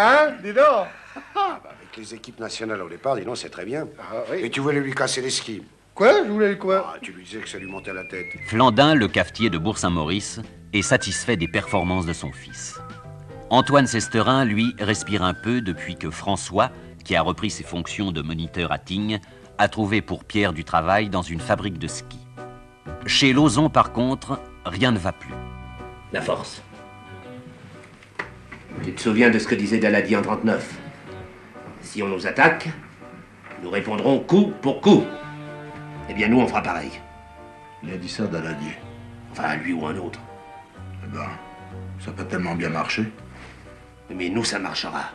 Hein? Dis donc. Ah, bah, avec les équipes nationales au départ, dis donc, c'est très bien. Ah, oui. Et tu voulais lui casser les skis. Quoi? Je voulais quoi? Ah, tu lui disais que ça lui montait à la tête. Flandin, le cafetier de Bourg-Saint-Maurice, est satisfait des performances de son fils. Antoine Sesterin, lui, respire un peu depuis que François, qui a repris ses fonctions de moniteur à Tignes, a trouvé pour Pierre du travail dans une fabrique de ski. Chez Lauzon, par contre, rien ne va plus. La force. Tu te souviens de ce que disait Daladier en 39? Si on nous attaque, nous répondrons coup pour coup. Eh bien, nous, on fera pareil. Il a dit ça, Daladier. Enfin, lui ou un autre. Eh ben, ça peut tellement bien marcher. Mais nous, ça marchera.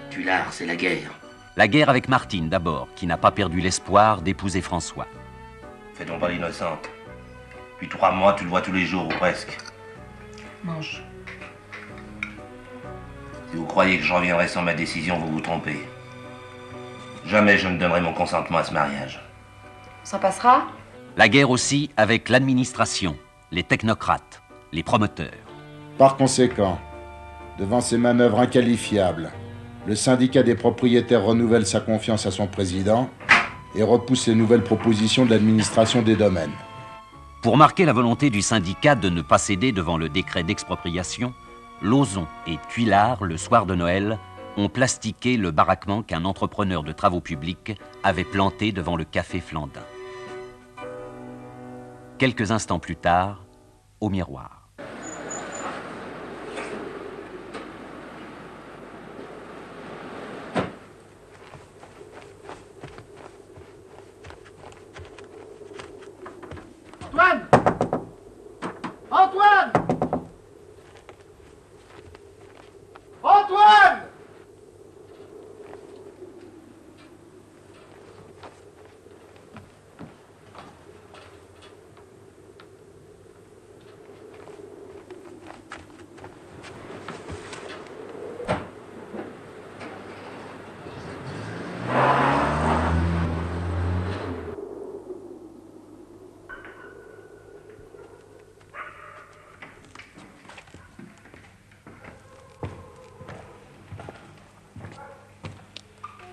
Tuilard, c'est la guerre. La guerre avec Martine, d'abord, qui n'a pas perdu l'espoir d'épouser François. Fais donc pas l'innocente. Depuis 3 mois, tu le vois tous les jours, ou presque. Mange. Si vous croyez que je reviendrai sans ma décision, vous vous trompez. Jamais je ne donnerai mon consentement à ce mariage. Ça passera? La guerre aussi avec l'administration, les technocrates, les promoteurs. Par conséquent, devant ces manœuvres inqualifiables, le syndicat des propriétaires renouvelle sa confiance à son président et repousse les nouvelles propositions de l'administration des domaines. Pour marquer la volonté du syndicat de ne pas céder devant le décret d'expropriation, Lauzon et Tuilard, le soir de Noël, ont plastiqué le baraquement qu'un entrepreneur de travaux publics avait planté devant le café Flandin. Quelques instants plus tard, au miroir. Antoine! Antoine! Antoine!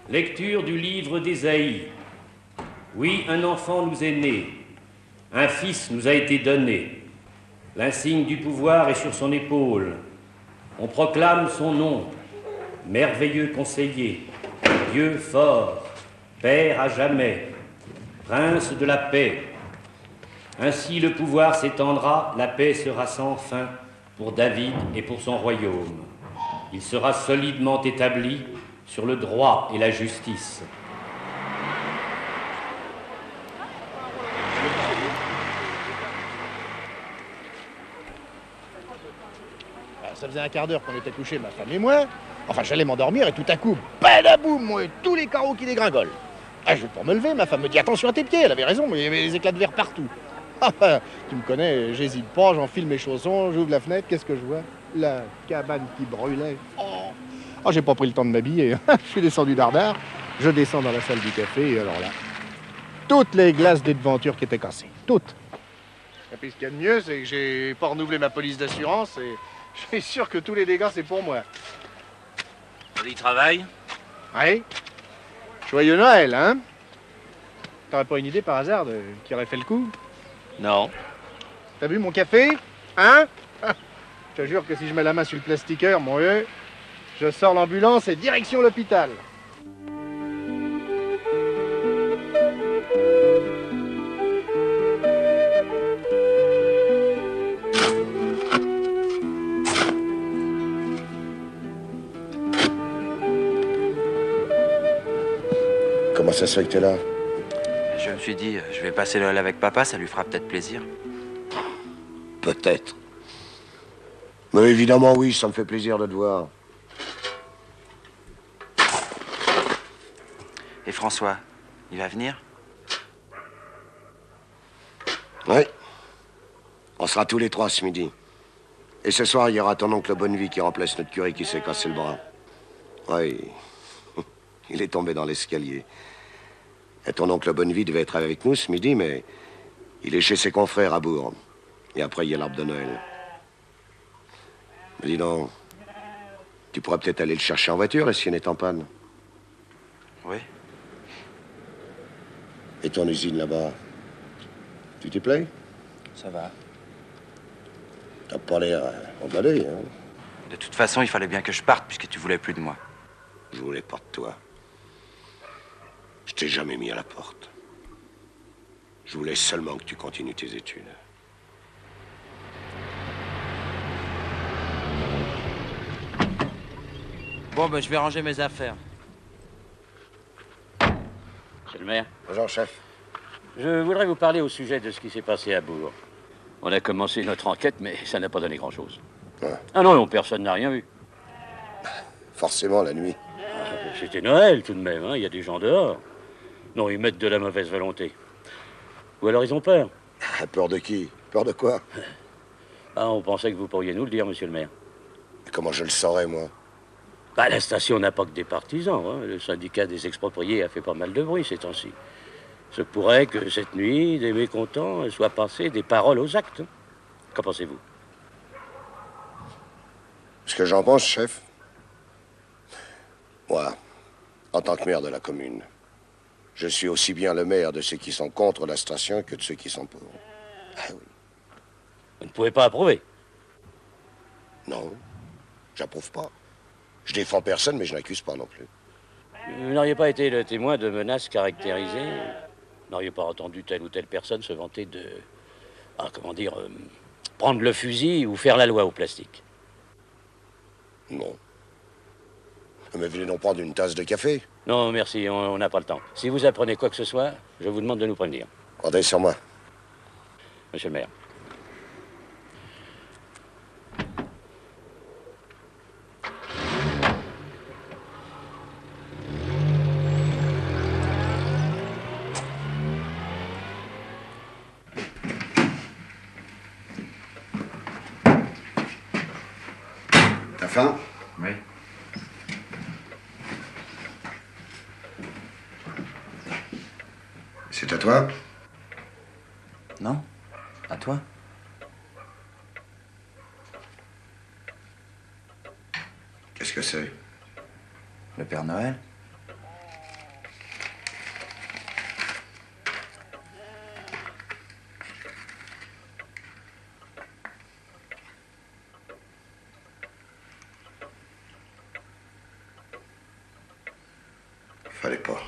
Lecture du livre d'Ésaïe. Oui, un enfant nous est né, un fils nous a été donné. L'insigne du pouvoir est sur son épaule. On proclame son nom, merveilleux conseiller, Dieu fort, Père à jamais, Prince de la paix. Ainsi le pouvoir s'étendra, la paix sera sans fin pour David et pour son royaume. Il sera solidement établi sur le droit et la justice. Ça faisait un quart d'heure qu'on était couchés, ma femme et moi. Enfin, j'allais m'endormir et tout à coup, badaboum, moi, tous les carreaux qui dégringolent. Ah, je vais pour me lever, ma femme me dit attention à tes pieds, elle avait raison, mais il y avait des éclats de verre partout. Ah, tu me connais, j'hésite pas, j'enfile mes chaussons, j'ouvre la fenêtre, qu'est-ce que je vois? La cabane qui brûlait. Oh, j'ai pas pris le temps de m'habiller. Je suis descendu dardard. Je descends dans la salle du café et alors là, toutes les glaces des devantures qui étaient cassées. Toutes. Et puis ce qu'il y a de mieux, c'est que j'ai pas renouvelé ma police d'assurance et je suis sûr que tous les dégâts, c'est pour moi. Il travaille? Oui. Joyeux Noël, hein? T'aurais pas une idée par hasard de qui aurait fait le coup? Non. T'as vu mon café? Hein? Je te jure que si je mets la main sur le plastiqueur, mon vieux, je sors l'ambulance et direction l'hôpital. Comment ça se fait que t'es là? Je me suis dit, je vais passer Noël avec papa, ça lui fera peut-être plaisir. Peut-être. Mais évidemment, oui, ça me fait plaisir de te voir. Et François, il va venir? Oui. On sera tous les trois ce midi. Et ce soir, il y aura ton oncle Bonnevie qui remplace notre curé qui s'est cassé le bras. Oui. Il est tombé dans l'escalier. Et ton oncle Bonnevie devait être avec nous ce midi, mais il est chez ses confrères à Bourg. Et après, il y a l'arbre de Noël. Mais dis donc, Tu pourras peut-être aller le chercher en voiture, et si elle est en panne. Oui. Et ton usine là-bas, tu t'y plais? Ça va. T'as pas l'air emballé, hein? De toute façon, il fallait bien que je parte puisque tu voulais plus de moi. Je voulais pas de toi. Je t'ai jamais mis à la porte. Je voulais seulement que tu continues tes études. Bon, ben, je vais ranger mes affaires. Monsieur le maire, Bonjour, chef. je voudrais vous parler au sujet de ce qui s'est passé à Bourg. On a commencé notre enquête, mais ça n'a pas donné grand-chose. Ouais. Ah non, personne n'a rien vu. Forcément, la nuit. C'était Noël, tout de même, hein. Il y a des gens dehors. Non, ils mettent de la mauvaise volonté. Ou alors ils ont peur. Peur de qui? Peur de quoi? Ah, on pensait que vous pourriez nous le dire, monsieur le maire. Comment je le saurais, moi? Bah, la station n'a pas que des partisans, hein. Le syndicat des expropriés a fait pas mal de bruit ces temps-ci. Se pourrait que cette nuit, des mécontents soient passés des paroles aux actes. Qu'en pensez-vous? Ce que j'en pense, chef? Moi, en tant que maire de la commune, je suis aussi bien le maire de ceux qui sont contre la station que de ceux qui sont pour. Ah oui. Vous ne pouvez pas approuver? Non, j'approuve pas. Je défends personne, mais je n'accuse pas non plus. Vous n'auriez pas été le témoin de menaces caractérisées? Vous n'auriez pas entendu telle ou telle personne se vanter de... prendre le fusil ou faire la loi au plastique? Non. Mais venez donc prendre une tasse de café. Non, merci, on n'a pas le temps. Si vous apprenez quoi que ce soit, je vous demande de nous prévenir. Comptez sur moi. Monsieur le maire. T'as faim? Oui. C'est à toi? Non? À toi? Qu'est-ce que c'est? Le Père Noël? Fallait pas.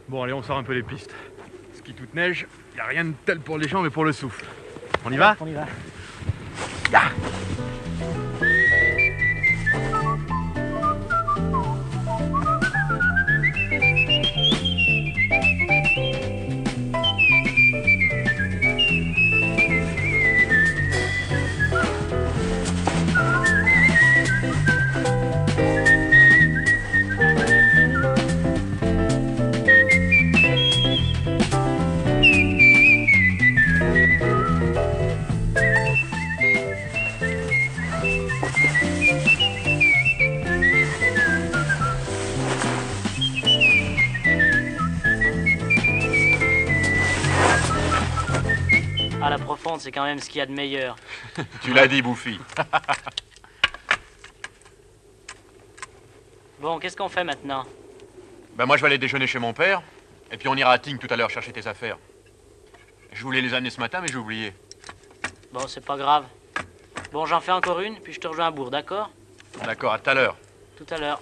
Bon, allez, on sort un peu les pistes. Ski toute neige, y a rien de tel pour les jambes et pour le souffle. On y va? On y va. Ya. Ah, la profonde, c'est quand même ce qu'il y a de meilleur. Tu l'as dit, Bouffi. Bon, qu'est-ce qu'on fait maintenant? Ben moi, je vais aller déjeuner chez mon père, et puis on ira à Tignes tout à l'heure chercher tes affaires. Je voulais les amener ce matin, mais j'ai oublié. Bon, c'est pas grave. Bon, j'en fais encore une, puis je te rejoins à Bourg, d'accord? D'accord, à tout à l'heure. Tout à l'heure.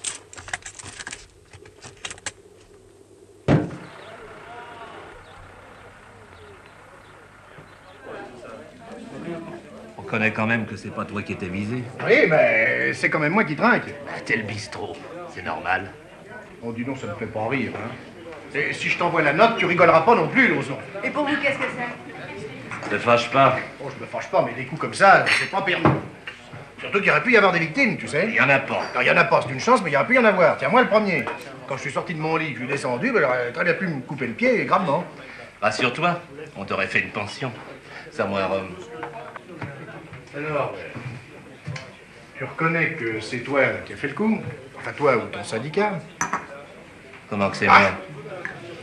On connaît quand même que c'est pas toi qui étais visé. Oui, mais c'est quand même moi qui trinque. Bah, t'es le bistrot, c'est normal. Oh, dis donc, ça me fait pas rire, hein. Et si je t'envoie la note, tu rigoleras pas non plus, Lozon. Et pour vous, qu'est-ce que c'est? Te fâche pas. Oh, je me fâche pas, mais des coups comme ça, c'est pas permis. Surtout qu'il aurait pu y avoir des victimes, tu sais. Il y en a pas. Non, il y en a pas, c'est une chance, mais il y aurait pu y en avoir. Tiens, moi le premier. Quand je suis sorti de mon lit, que je suis descendu, ben, j'aurais très bien pu me couper le pied, gravement. Rassure-toi, on t'aurait fait une pension. Ça, moi, à Rome. Alors, tu reconnais que c'est toi qui as fait le coup? Enfin, toi ou ton syndicat? Comment que c'est vrai?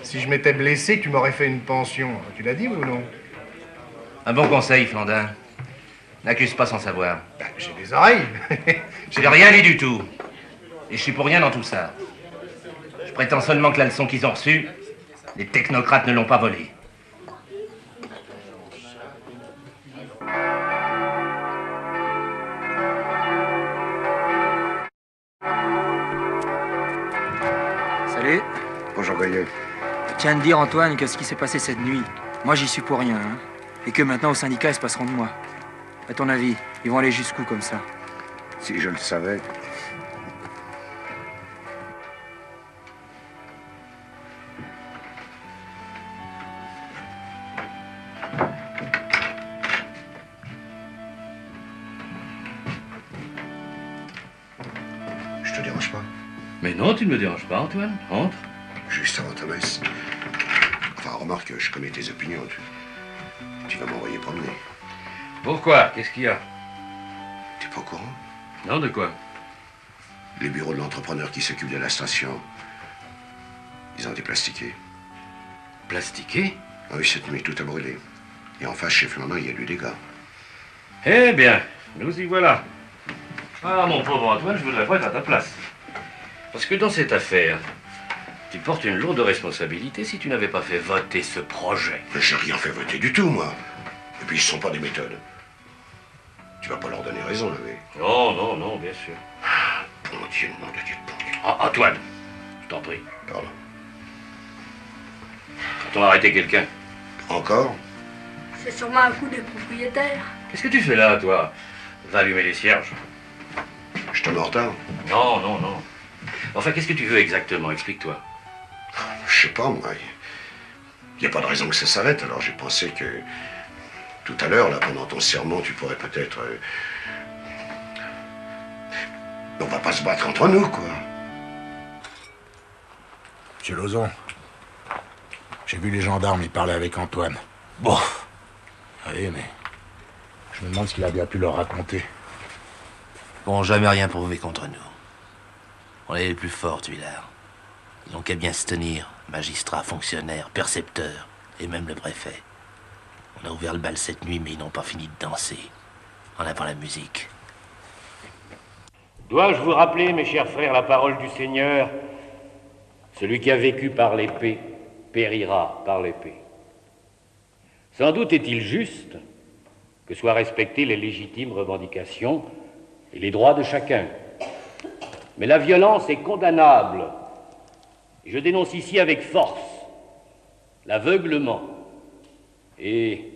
Si je m'étais blessé, tu m'aurais fait une pension. Tu l'as dit ou non? Un bon conseil, Flandin. N'accuse pas sans savoir. Ben, j'ai des oreilles. J'ai rien dit du tout. Et je suis pour rien dans tout ça. Je prétends seulement que la leçon qu'ils ont reçue, les technocrates ne l'ont pas volée. Salut. Bonjour, Goyeux. Tiens de dire, Antoine, que ce qui s'est passé cette nuit, moi j'y suis pour rien, hein. Et que maintenant au syndicat, ils se passeront de moi. À ton avis, ils vont aller jusqu'où comme ça? Si je le savais. Je te dérange pas? Mais non, tu ne me déranges pas, Antoine. Entre. Juste avant ta messe. Enfin, remarque, je connais tes opinions. Tu vas m'envoyer promener. Pourquoi? Qu'est-ce qu'il y a? T'es pas au courant? Non, de quoi? Les bureaux de l'entrepreneur qui s'occupe de la station, ils ont été plastiqués. Plastiqués? Ah oui, cette nuit, tout a brûlé. Et en face, chez Flandin, il y a du dégât. Eh bien, nous y voilà. Ah, mon pauvre Antoine, je voudrais pas être à ta place. Parce que dans cette affaire, tu portes une lourde responsabilité si tu n'avais pas fait voter ce projet. Mais j'ai rien fait voter du tout, moi. Et puis, ce sont pas des méthodes. Tu vas pas leur donner raison, Levé. Non, non, non, bien sûr. Bon Dieu, nom de Dieu. Ah, Antoine, je t'en prie. Pardon. Quand on a arrêté quelqu'un. Encore? C'est sûrement un coup des propriétaires. Qu'est-ce que tu fais là, toi? Va allumer les cierges. Je te mets en retard? Non, non, non. Enfin, qu'est-ce que tu veux exactement? Explique-toi. Je sais pas, moi. Il n'y a pas de raison que ça s'arrête, alors j'ai pensé que... Tout à l'heure, là, pendant ton sermon, tu pourrais peut-être... On va pas se battre entre nous, quoi. Monsieur Lauzon, j'ai vu les gendarmes, ils parlaient avec Antoine. Bon. Oui, mais... Je me demande ce qu'il a bien pu leur raconter. Bon, jamais rien prouvé contre nous. On est les plus forts, Tuilard. Ils n'ont qu'à bien se tenir, magistrats, fonctionnaires, percepteurs, et même le préfet. On a ouvert le bal cette nuit, mais ils n'ont pas fini de danser. En avant la musique. Dois-je vous rappeler, mes chers frères, la parole du Seigneur? Celui qui a vécu par l'épée périra par l'épée. Sans doute est-il juste que soient respectées les légitimes revendications et les droits de chacun. Mais la violence est condamnable. Et je dénonce ici avec force l'aveuglement et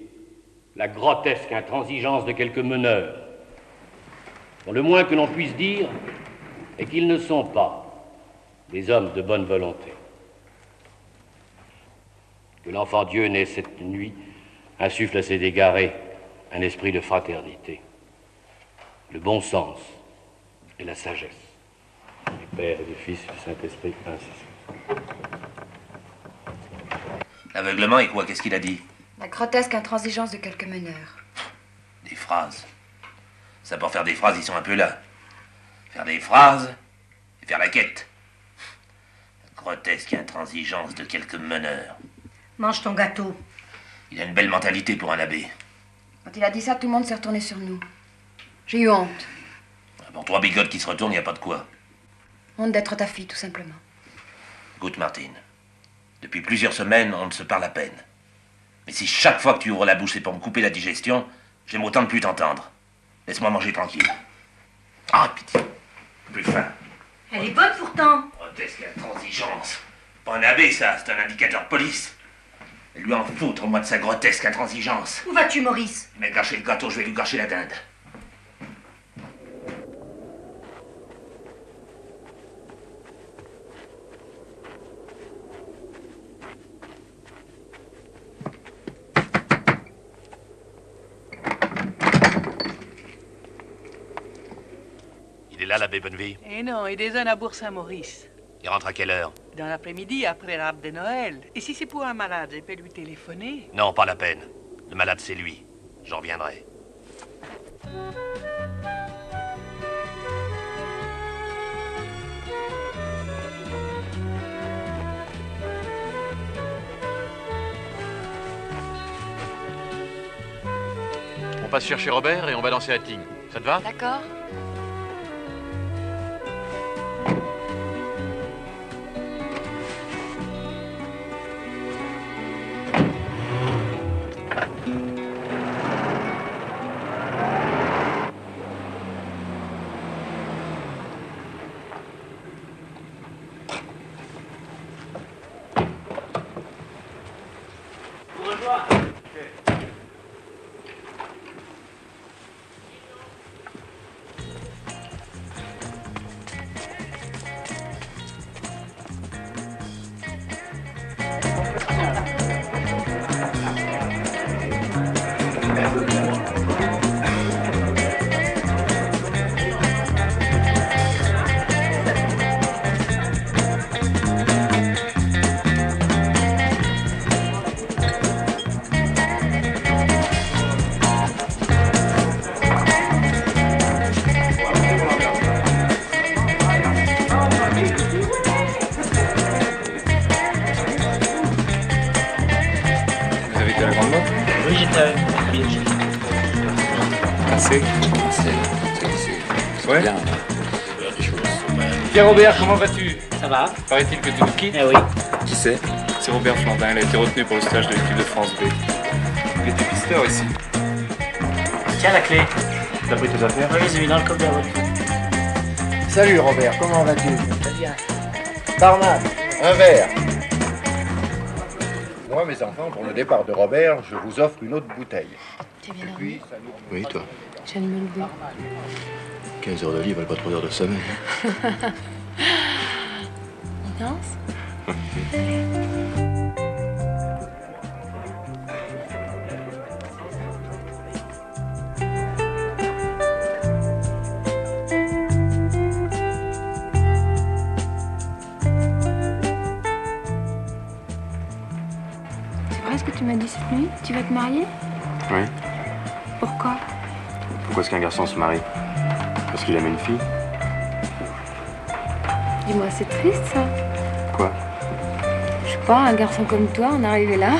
la grotesque intransigeance de quelques meneurs, dont le moins que l'on puisse dire est qu'ils ne sont pas des hommes de bonne volonté. Que l'enfant Dieu né cette nuit insuffle à ses égarés un esprit de fraternité, le bon sens et la sagesse. Du Père et du Fils et du Saint-Esprit, ainsi soit. L'aveuglement et quoi? Qu'est-ce qu'il a dit? La grotesque intransigeance de quelques meneurs. Des phrases. Ça, pour faire des phrases, ils sont un peu là. Faire des phrases et faire la quête. La grotesque intransigeance de quelques meneurs. Mange ton gâteau. Il a une belle mentalité pour un abbé. Quand il a dit ça, tout le monde s'est retourné sur nous. J'ai eu honte. Pour trois bigotes qui se retournent, il n'y a pas de quoi. Honte d'être ta fille, tout simplement. Écoute, Martine. Depuis plusieurs semaines, on ne se parle à peine. Mais si chaque fois que tu ouvres la bouche, c'est pour me couper la digestion, j'aime autant ne plus t'entendre. Laisse-moi manger tranquille. Ah, pitié. Plus faim. Elle est bonne pourtant. Grotesque intransigeance. Pas un abbé, ça, c'est un indicateur de police. Et lui en foutre, moi, de sa grotesque intransigeance. Où vas-tu, Maurice? Il m'a gâché le gâteau, je vais lui gâcher la dinde. Il est là, l'abbé Bonnevie. Eh non, il déjeune à Bourg-Saint-Maurice. Il rentre à quelle heure? Dans l'après-midi, après l'arbre de Noël. Et si c'est pour un malade, je peux lui téléphoner? Non, pas la peine. Le malade, c'est lui. J'en reviendrai. On passe chercher Robert et on va danser à Tignes. Ça te va? D'accord. Ouais. Bien. Pierre Robert, comment vas-tu? Ça va. Paraît-il que tu nous quittes? Eh oui. Qui c'est? C'est Robert Flandin, il a été retenu pour le stage de l'équipe de France B. Il était pisteur ici. Tiens la clé. T'as pris tes affaires? Oui, je les ai mis dans le coffre de la voiture. Salut Robert, comment vas-tu? Très bien. Barman, un verre. Moi, mes enfants, pour le départ de Robert, je vous offre une autre bouteille. Tu es bien dormi? Oui, toi. Je viens de me lever. 15 heures de lit valent pas 3 heures de sommeil. On danse? C'est vrai ce que tu m'as dit cette nuit? Tu vas te marier? Oui. Pourquoi? Pourquoi est-ce qu'un garçon se marie? Parce qu'il aime une fille? Dis-moi, c'est triste ça. Quoi? Je sais pas, un garçon comme toi, en arriver là.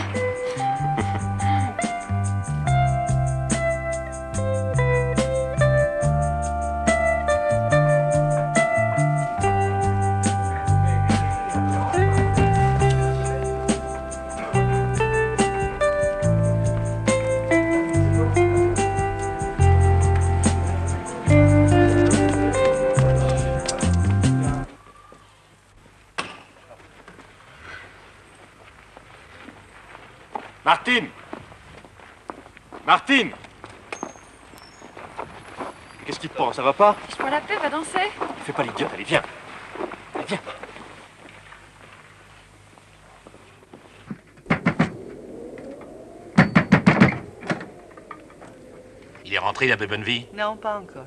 Martine! Martine! Qu'est-ce qui te prend? Ça va pas? Je prends la paix, va danser. Fais pas l'idiote, allez, viens. Allez, viens. Il est rentré, la bonne vie? Non, pas encore.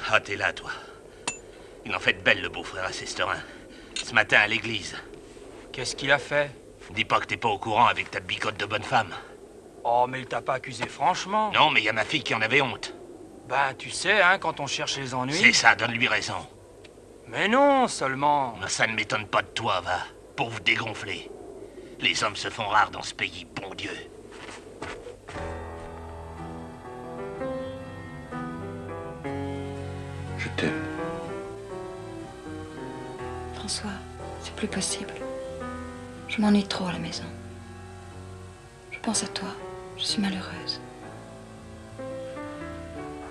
Ah, t'es là, toi. Il en fait de belle, le beau-frère à Sesterin. Ce matin, à l'église. Qu'est-ce qu'il a fait? Dis pas que t'es pas au courant avec ta bicotte de bonne femme. Oh, mais il t'a pas accusé franchement. Non, mais il y a ma fille qui en avait honte. Ben, tu sais, hein, quand on cherche les ennuis... C'est ça, donne-lui raison. Mais non, seulement... Mais ça ne m'étonne pas de toi, va. Pauvre dégonflé. Les hommes se font rares dans ce pays, bon Dieu. Je t'aime. François, c'est plus possible. Je m'ennuie trop à la maison. Je pense à toi. Je suis malheureuse.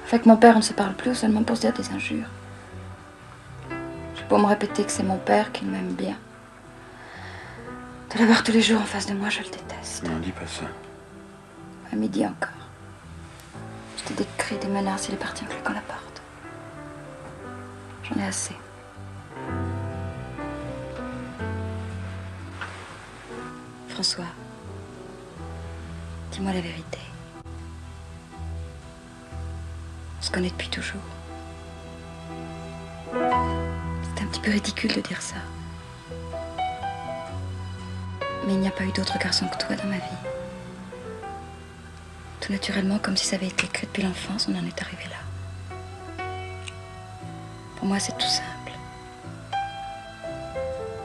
Avec mon père, on ne se parle plus, ou seulement pour se dire des injures. J'ai beau me répéter que c'est mon père, qu'il m'aime bien. De l'avoir tous les jours en face de moi, je le déteste. Non, dis pas ça. À midi encore. J'étais des cris, des menaces, il est parti en claquant la porte. J'en ai assez. François, dis-moi la vérité. connaît depuis toujours. C'est un petit peu ridicule de dire ça. Mais il n'y a pas eu d'autre garçon que toi dans ma vie. Tout naturellement, comme si ça avait été écrit depuis l'enfance, on en est arrivé là. Pour moi, c'est tout simple.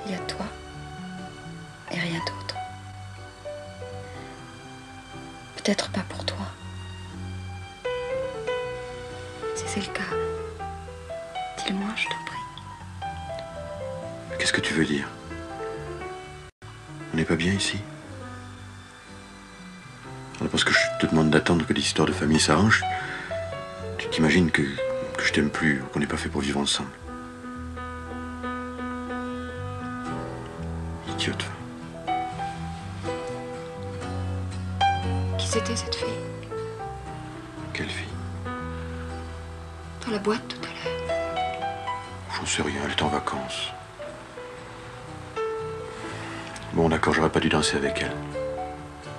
Il y a toi et rien d'autre. Peut-être pas pour toi. Si c'est le cas, dis-le-moi, je t'en prie. Qu'est-ce que tu veux dire? On n'est pas bien ici? Alors parce que je te demande d'attendre que les histoires de famille s'arrangent, tu t'imagines que je t'aime plus, ou qu'on n'est pas fait pour vivre ensemble. Idiote. Qui c'était cette fille? Quelle fille? Dans la boîte tout à l'heure. J'en sais rien, elle est en vacances. Bon, d'accord, j'aurais pas dû danser avec elle.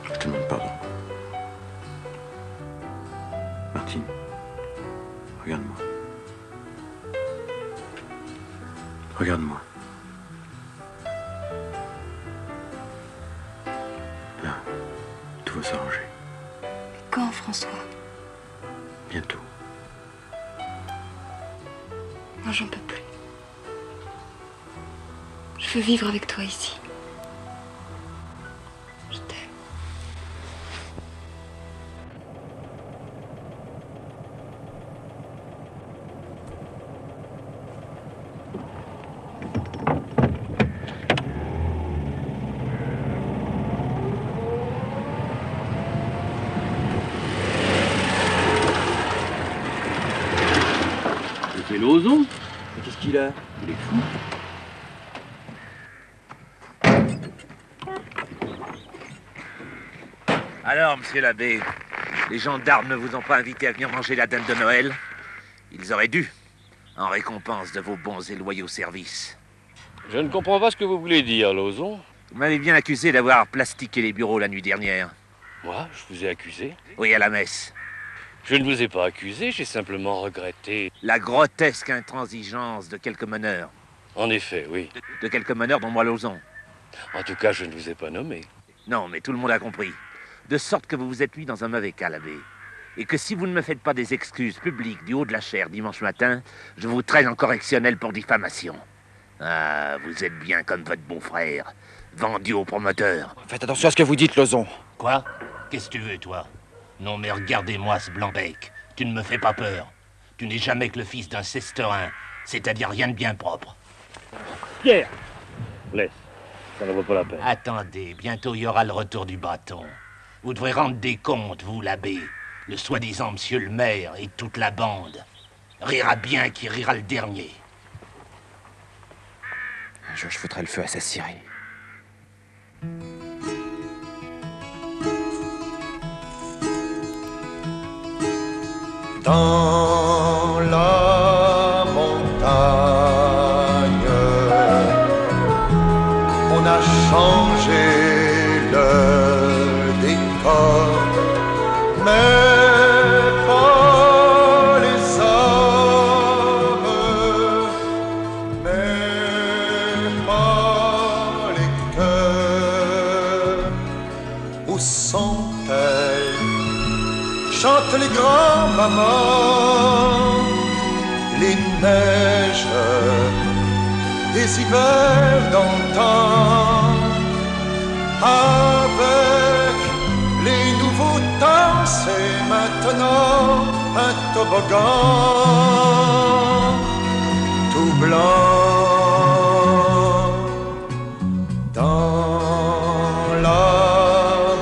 Je te demande pardon. Martine, regarde-moi. Regarde-moi. Là, tout va s'arranger. Quand, François? Bientôt. Moi, j'en peux plus. Je veux vivre avec toi ici. Je t'aime. C'est Lauzon. Mais qu'est-ce qu'il a? Il est fou. Alors, monsieur l'abbé, les gendarmes ne vous ont pas invité à venir manger la dinde de Noël? Ils auraient dû, en récompense de vos bons et loyaux services. Je ne comprends pas ce que vous voulez dire, Lauzon. Vous m'avez bien accusé d'avoir plastiqué les bureaux la nuit dernière. Moi, je vous ai accusé? Oui, à la messe. Je ne vous ai pas accusé, j'ai simplement regretté... La grotesque intransigeance de quelques meneurs. En effet, oui. De quelques meneurs, dont moi Lauzon. En tout cas, je ne vous ai pas nommé. Non, mais tout le monde a compris. De sorte que vous vous êtes mis dans un mauvais cas, l'abbé. Et que si vous ne me faites pas des excuses publiques du haut de la chaire dimanche matin, je vous traîne en correctionnel pour diffamation. Ah, vous êtes bien comme votre beau-frère, vendu au promoteur. Faites attention à ce que vous dites, Lauzon. Quoi? Qu'est-ce que tu veux, toi? Non, mais regardez-moi ce blanc-bec. Tu ne me fais pas peur. Tu n'es jamais que le fils d'un cesterin, c'est-à-dire rien de bien propre. Pierre! Laisse, ça ne vaut pas la peine. Attendez, bientôt il y aura le retour du bâton. Vous devrez rendre des comptes, vous, l'abbé, le soi-disant monsieur le maire et toute la bande. Rira bien qui rira le dernier. Un jour, je foutrai le feu à sa scierie. Dans la montagne, on a changé le décor, mais pas les hommes, mais pas les cœurs. Où sont-elles? Chantent les grands-mamans, les neiges des hivers d'antan, avec les nouveaux temps, c'est maintenant un toboggan tout blanc. Dans la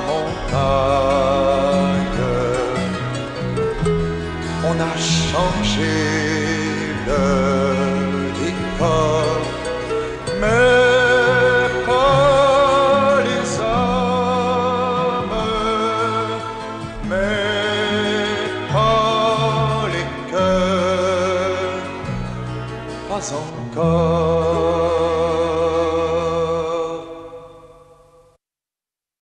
montagne, on a changé le décor, mais pas les hommes, mais pas les cœurs, pas encore.